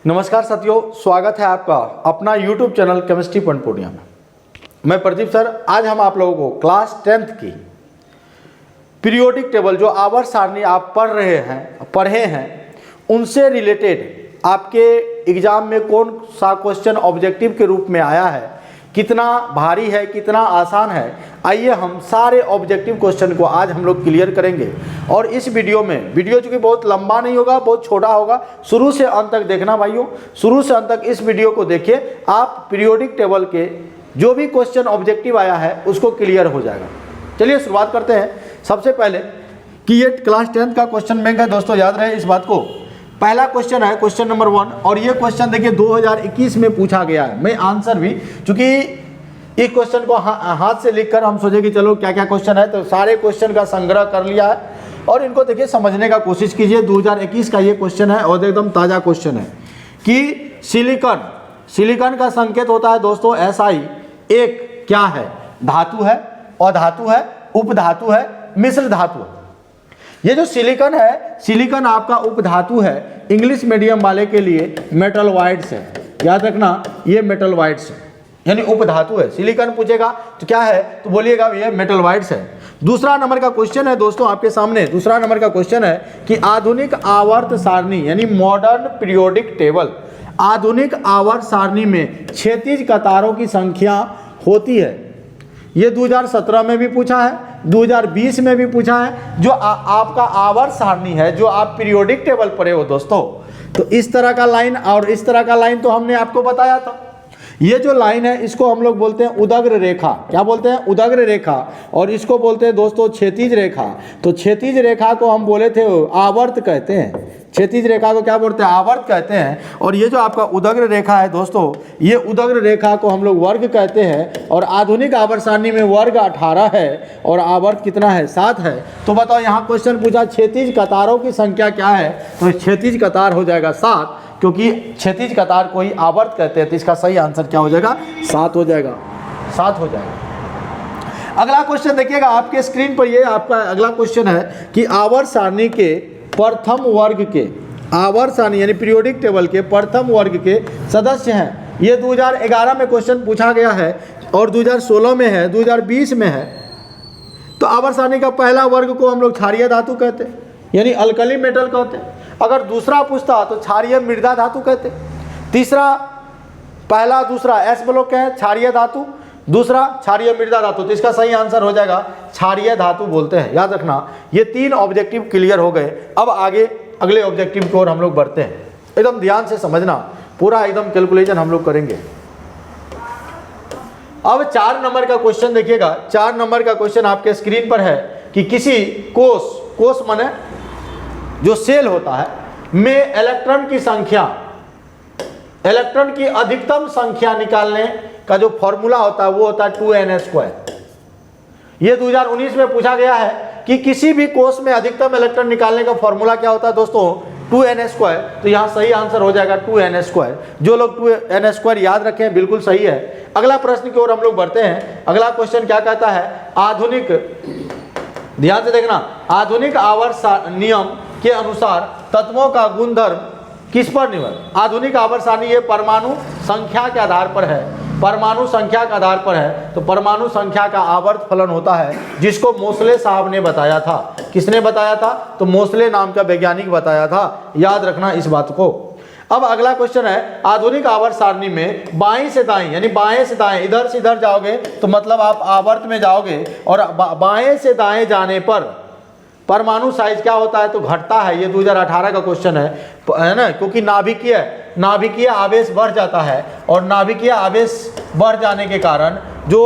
नमस्कार साथियों, स्वागत है आपका अपना YouTube channel chemistry point Purnia में। मैं प्रदीप सर। आज हम आप लोगों को क्लास 10th की पीरियोडिक टेबल जो आवर्त सारणी आप पढ़े हैं उनसे रिलेटेड आपके एग्जाम में कौन सा क्वेश्चन ऑब्जेक्टिव के रूप में आया है, कितना भारी है, कितना आसान है, आइए हम सारे ऑब्जेक्टिव क्वेश्चन को आज हम लोग क्लियर करेंगे। और इस वीडियो चूँकि बहुत लंबा नहीं होगा, बहुत छोटा होगा, शुरू से अंत तक देखना भाइयों। शुरू से अंत तक इस वीडियो को देखिए, आप पीरियोडिक टेबल के जो भी क्वेश्चन ऑब्जेक्टिव आया है उसको क्लियर हो जाएगा। चलिए शुरुआत करते हैं। सबसे पहले कि ये क्लास 10th का क्वेश्चन बैंक है दोस्तों, याद रहे इस बात को। पहला क्वेश्चन है क्वेश्चन नंबर 1 और ये क्वेश्चन देखिए 2021 में पूछा गया है। मैं आंसर भी, चूंकि इस क्वेश्चन को हाथ से लिखकर हम सोचे कि चलो क्या क्या क्वेश्चन है, तो सारे क्वेश्चन का संग्रह कर लिया है और इनको देखिए समझने का कोशिश कीजिए। 2021 का ये क्वेश्चन है और एकदम ताज़ा क्वेश्चन है कि सिलिकॉन का संकेत होता है दोस्तों SI। एक क्या है? धातु है, अधातु है, उपधातु है, मिश्र धातु है। ये जो सिलिकॉन है, सिलिकॉन आपका उपधातु है। इंग्लिश मीडियम वाले के लिए मेटल वाइड्स है, याद रखना ये मेटल वाइड्स है, यानी उपधातु है। सिलिकॉन पूछेगा तो क्या है, तो बोलिएगा ये मेटल वाइड्स है। दूसरा नंबर का क्वेश्चन है दोस्तों आपके सामने। दूसरा नंबर का क्वेश्चन है कि आधुनिक आवर्त सारणी यानी मॉडर्न पीरियोडिक टेबल, आधुनिक आवर्त सारणी में क्षैतिज कतारों की संख्या होती है। ये 2017 में भी पूछा है, 2020 में भी पूछा है। जो आपका आवर्त सारणी है, जो आप पीरियोडिक टेबल पढ़े हो दोस्तों, तो इस तरह का लाइन और इस तरह का लाइन तो हमने आपको बताया था। ये जो लाइन है इसको हम लोग बोलते हैं उदग्र रेखा। क्या बोलते हैं? उदग्र रेखा। और इसको बोलते हैं दोस्तों क्षैतिज रेखा। तो क्षैतिज रेखा को हम बोले थे आवर्त कहते हैं। क्षैतिज रेखा को क्या बोलते हैं? आवर्त कहते हैं। और ये जो आपका उदग्र रेखा है दोस्तों, ये उदग्र रेखा को हम लोग वर्ग कहते हैं। और आधुनिक आवर्त सारणी में वर्ग 18 है और आवर्त कितना है? 7 है। तो बताओ, यहाँ क्वेश्चन पूछा क्षैतिज कतारों की संख्या क्या है, तो क्षैतिज कतार हो जाएगा 7, क्योंकि क्षैतिज कतार को ही आवर्त कहते हैं। तो इसका सही आंसर क्या हो जाएगा? 7 हो जाएगा, 7 हो जाएगा। अगला क्वेश्चन देखिएगा आपके स्क्रीन पर। ये आपका अगला क्वेश्चन है कि आवर्त सारणी के प्रथम वर्ग के, आवर्त सारणी यानी पीरियोडिक टेबल के प्रथम वर्ग के सदस्य हैं। ये 2011 में क्वेश्चन पूछा गया है और 2016 में है, 2020 में है। तो आवर्त सारणी का पहला वर्ग को हम लोग क्षारीय धातु कहते हैं, यानी अल्कली मेटल कहते हैं। अगर दूसरा पूछता तो क्षारीय मृदा धातु कहते। तीसरा, पहला दूसरा S ब्लॉक है क्षारीय धातु, दूसरा क्षारीय मृदा धातु। तो इसका सही आंसर हो जाएगा क्षारीय धातु बोलते हैं, याद रखना। ये 3 ऑब्जेक्टिव क्लियर हो गए। अब आगे अगले ऑब्जेक्टिव की ओर हम लोग बढ़ते हैं। एकदम ध्यान से समझना, पूरा एकदम कैलकुलेशन हम लोग करेंगे। अब 4 नंबर का क्वेश्चन देखिएगा। 4 नंबर का क्वेश्चन आपके स्क्रीन पर है कि किसी कोष माने जो सेल होता है में इलेक्ट्रॉन की संख्या, इलेक्ट्रॉन की अधिकतम संख्या निकालने का जो फॉर्मूला होता है वो होता है 2n²। ये 2019 में पूछा गया है कि किसी भी कोष में अधिकतम इलेक्ट्रॉन निकालने का फॉर्मूला क्या होता है दोस्तों? 2n²। तो यहाँ सही आंसर हो जाएगा 2n²। जो लोग 2n² याद रखें बिल्कुल सही है। अगला प्रश्न की ओर हम लोग बढ़ते हैं। अगला क्वेश्चन क्या कहता है? आधुनिक, ध्यान से देखना, आधुनिक आवर्त नियम के अनुसार तत्वों का गुणधर्म किस पर निर्भर? आधुनिक आवर्त सारणी ये परमाणु संख्या के आधार पर है, परमाणु संख्या के आधार पर है। तो परमाणु संख्या का आवर्त फलन होता है, जिसको मोसले साहब ने बताया था। किसने बताया था? तो मोसले नाम का वैज्ञानिक बताया था, याद रखना इस बात को। अब अगला क्वेश्चन है आधुनिक आवर्त सारणी में बाएं से दाएं, यानी बाएं से दाएं, इधर से इधर जाओगे तो मतलब आप आवर्त में जाओगे और बाएं से दाएं जाने पर परमाणु साइज क्या होता है? तो घटता है। ये 2018 का क्वेश्चन है ना, क्योंकि नाभिकीय आवेश बढ़ जाता है और नाभिकीय आवेश बढ़ जाने के कारण जो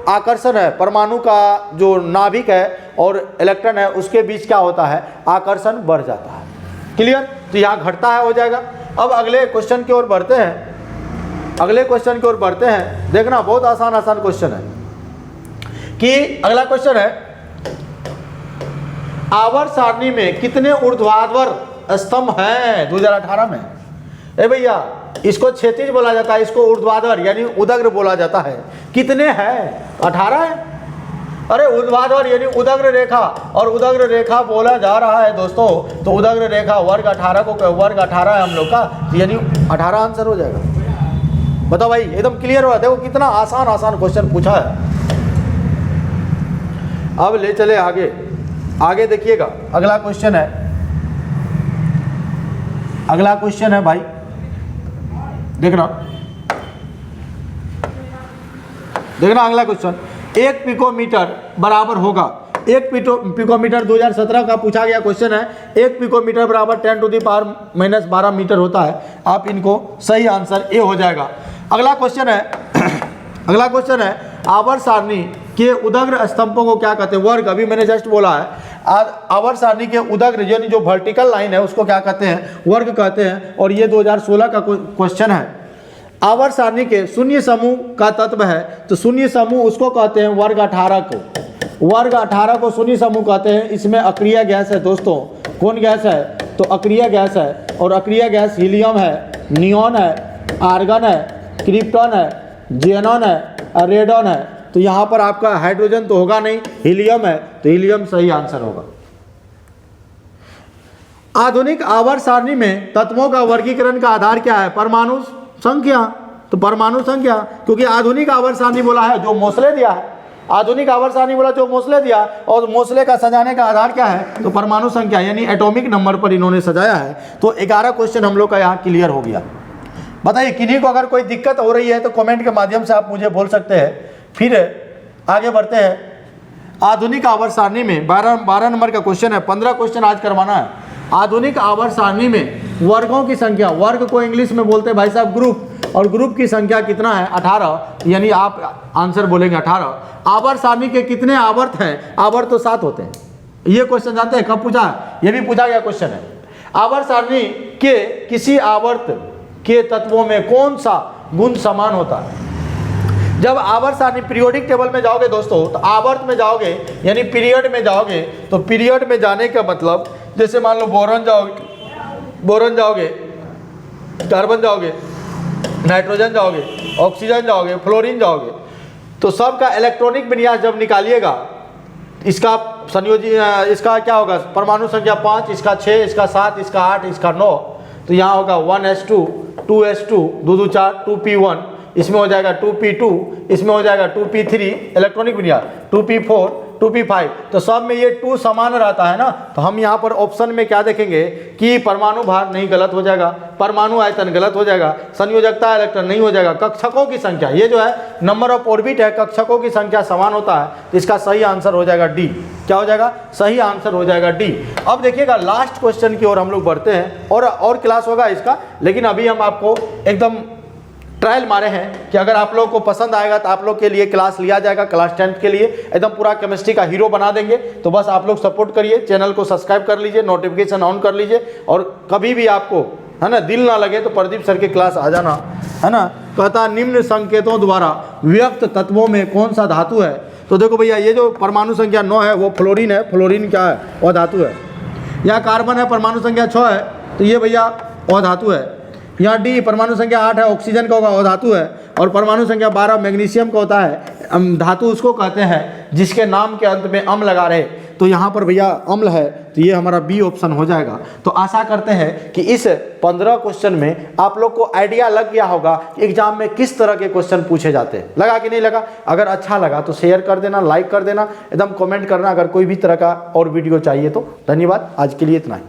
आकर्षण है, परमाणु का जो नाभिक है और इलेक्ट्रॉन है उसके बीच क्या होता है? आकर्षण बढ़ जाता है। क्लियर? तो यहाँ घटता है, हो जाएगा। अब अगले क्वेश्चन की ओर बढ़ते हैं। अगले क्वेश्चन की ओर बढ़ते हैं। देखना बहुत आसान क्वेश्चन है कि अगला क्वेश्चन है आवर्त सारणी में कितने ऊर्ध्वाधर स्तंभ हैं 2018 में? ए भैया, इसको क्षैतिज बोला जाता है, इसको ऊर्ध्वाधर यानी उदग्र बोला जाता है। कितने हैं? 18 है। अरे ऊर्ध्वाधर यानी उदग्र रेखा, और उदग्र रेखा बोला जा रहा है दोस्तों, तो उदग्र रेखा वर्ग 18 को, वर्ग 18 है हम लोग का, यानी 18 आंसर हो जाएगा। बताओ भाई, एकदम क्लियर हुआ? देखो कितना आसान आसान क्वेश्चन पूछा है। अब ले चले आगे, आगे देखिएगा, अगला क्वेश्चन है, अगला क्वेश्चन है भाई, देखना देखना अगला क्वेश्चन। 1 पिकोमीटर बराबर होगा, 1 पिकोमीटर 2017 का पूछा गया क्वेश्चन है। 1 पिकोमीटर बराबर 10⁻⁻12 मीटर होता है। आप इनको सही आंसर ए हो जाएगा। अगला क्वेश्चन है अगला क्वेश्चन है, आवर्त सारणी के उदग्र स्तंभों को क्या कहते हैं? वर्ग, अभी मैंने जस्ट बोला है। आवर्त सारणी के उदग्र यानी जो वर्टिकल लाइन है उसको क्या कहते हैं? वर्ग कहते हैं। और ये 2016 का क्वेश्चन है। आवर्त सारणी के शून्य समूह का तत्व है, तो शून्य समूह उसको कहते हैं वर्ग 18 को, वर्ग 18 को शून्य समूह कहते हैं। इसमें अक्रिय गैस है दोस्तों। कौन गैस है? तो अक्रिय गैस है, और अक्रिय गैस हीलियम है, नियॉन है, आर्गन है, क्रिप्टॉन है, जेनॉन है, रेडॉन है। तो यहाँ पर आपका हाइड्रोजन तो होगा नहीं, हीलियम है, तो हीलियम सही आंसर होगा। आधुनिक आवर्त सारणी में तत्वों का वर्गीकरण का आधार क्या है? परमाणु संख्या। तो परमाणु संख्या, क्योंकि आधुनिक आवर्त सारणी बोला है जो मोस्ले दिया है, आधुनिक आवर्त सारणी बोला जो मोस्ले दिया, और मोस्ले का सजाने का आधार क्या है? तो परमाणु संख्या, यानी एटॉमिक नंबर पर इन्होंने सजाया है। तो 11 क्वेश्चन हम लोग का यहाँ क्लियर हो गया। बताइए, किन्हीं को अगर कोई दिक्कत हो रही है तो कमेंट के माध्यम से आप मुझे बोल सकते हैं। फिर आगे बढ़ते हैं। आधुनिक आवर्त सारणी में 12 नंबर का क्वेश्चन है, 15 क्वेश्चन आज करवाना है। आधुनिक आवर्त सारणी में वर्गों की संख्या, वर्ग को इंग्लिश में बोलते हैं भाई साहब ग्रुप, और ग्रुप की संख्या कितना है? 18, यानी आप आंसर बोलेंगे 18। आवर्त सारणी के कितने आवर्त हैं? आवर्त तो 7 होते हैं। ये क्वेश्चन जानते हैं कब पूछा है? ये भी पूछा गया क्वेश्चन है। आवर्त सारणी के किसी आवर्त के तत्वों में कौन सा गुण समान होता है? जब आवर्त सारणी पीरियोडिक टेबल में जाओगे दोस्तों, तो आवर्त में जाओगे यानी पीरियड में जाओगे, तो पीरियड में जाने का मतलब, जैसे मान लो बोरॉन जाओगे, कार्बन जाओगे, नाइट्रोजन जाओगे, ऑक्सीजन जाओगे, फ्लोरीन जाओगे, तो सबका इलेक्ट्रॉनिक विन्यास जब निकालिएगा, इसका संयोजी, इसका क्या होगा? परमाणु संख्या 5, इसका 6, इसका 7, इसका 8, इसका 9, तो यहाँ होगा 1s2, 2s2, 2 2 4, 2p1, इसमें हो जाएगा 2p2, इसमें हो जाएगा 2p3 इलेक्ट्रॉनिक विन्यास, 2p4, 2p5। तो सब में ये 2 समान रहता है ना, तो हम यहाँ पर ऑप्शन में क्या देखेंगे कि परमाणु भार नहीं, गलत हो जाएगा, परमाणु आयतन गलत हो जाएगा, संयोजकता इलेक्ट्रॉन नहीं हो जाएगा, कक्षकों की संख्या, ये जो है नंबर ऑफ ऑर्बिट है, कक्षकों की संख्या समान होता है, तो इसका सही आंसर हो जाएगा डी। क्या हो जाएगा? सही आंसर हो जाएगा डी। अब देखिएगा लास्ट क्वेश्चन की ओर हम लोग बढ़ते हैं, और क्लास होगा इसका, लेकिन अभी हम आपको एकदम ट्रायल मारे हैं कि अगर आप लोगों को पसंद आएगा तो आप लोग के लिए क्लास लिया जाएगा, क्लास 10th के लिए एकदम पूरा केमिस्ट्री का हीरो बना देंगे। तो बस आप लोग सपोर्ट करिए, चैनल को सब्सक्राइब कर लीजिए, नोटिफिकेशन ऑन कर लीजिए, और कभी भी आपको है ना दिल ना लगे तो प्रदीप सर की क्लास आ जाना, है ना। कहता निम्न संकेतों द्वारा व्यक्त तत्वों में कौन सा धातु है? तो देखो भैया, ये जो परमाणु संख्या 9 है वो फ्लोरीन है, फ्लोरीन क्या है? अधातु है। यहाँ कार्बन है, परमाणु संख्या 6 है, तो ये भैया अधातु है। यहाँ डी परमाणु संख्या 8 है, ऑक्सीजन का होगा अधातु है। और परमाणु संख्या 12 मैग्नीशियम का होता है, धातु उसको कहते हैं जिसके नाम के अंत में अम्ल लगा रहे। तो यहाँ पर भैया अम्ल है, तो ये हमारा बी ऑप्शन हो जाएगा। तो आशा करते हैं कि इस 15 क्वेश्चन में आप लोग को आइडिया लग गया होगा कि एग्जाम में किस तरह के क्वेश्चन पूछे जाते हैं। लगा कि नहीं लगा? अगर अच्छा लगा तो शेयर कर देना, लाइक कर देना, एकदम कमेंट करना अगर कोई भी तरह का और वीडियो चाहिए तो। धन्यवाद, आज के लिए इतना ही।